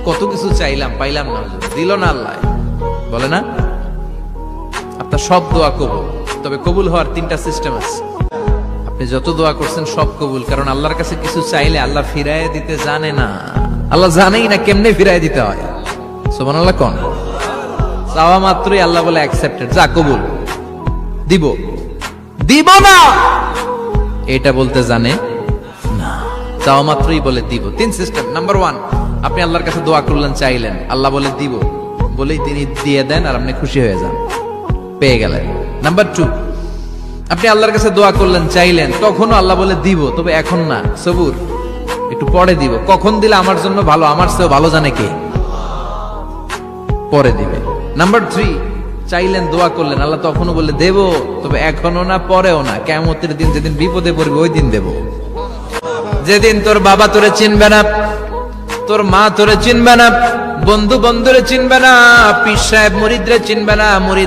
কত কিছু চাইলাম, পাইলাম না, দিল না আল্লাহ। বলে না, আপনার সব দোয়া কবুল, তবে কবুল হওয়ার 3টা সিস্টেম আছে। আপনি যত দোয়া করছেন সব কবুল, কারণ আল্লাহর কাছে কিছু চাইলে আল্লাহ ফিরায় দিতে জানে না। আল্লাহ জানেই না কেমনে ফিরায় দিতে হয়। সুবহানাল্লাহ কোন চাওয়া মাত্রই আল্লাহ বলে অ্যাকসেপ্টেড, যা কবুল, দিব দিব না এটা বলতে জানে না, চাওয়া মাত্রই বলে দিব। 3 সিস্টেম। নাম্বার 1, আপনি আল্লাহর কাছে দোয়া করলেন, চাইলেন, আল্লাহ বলে দিব, বলেই তিনি দিয়ে দেন আর আপনি খুশি হয়ে যান, পেয়ে গেলেন। নাম্বার 2, আপনি আল্লাহর কাছে দোয়া করলেন, চাইলেন, তখনও আল্লাহ বলে দিব, তবে এখন না, সবুর, একটু পরে দিব। কখন দিলে আমার জন্য ভালো, আমার চেয়েও ভালো জানে কে, পরে দিবে। নাম্বার 3, চাইলেন, দোয়া করলেন, আল্লাহ তখনও বলে দেব, তবে এখনো না, পরেও না, কিয়ামতের দিন যেদিন বিপদে পড়বে ওই দিন দেব। যেদিন তোর বাবা তোরে চিনবে না, তোর মা তোরে চিনবে না, বন্ধু বন্ধুরে চিনবে না, পীর সাহেব মুরিদরে চিনবে না, মুরিদ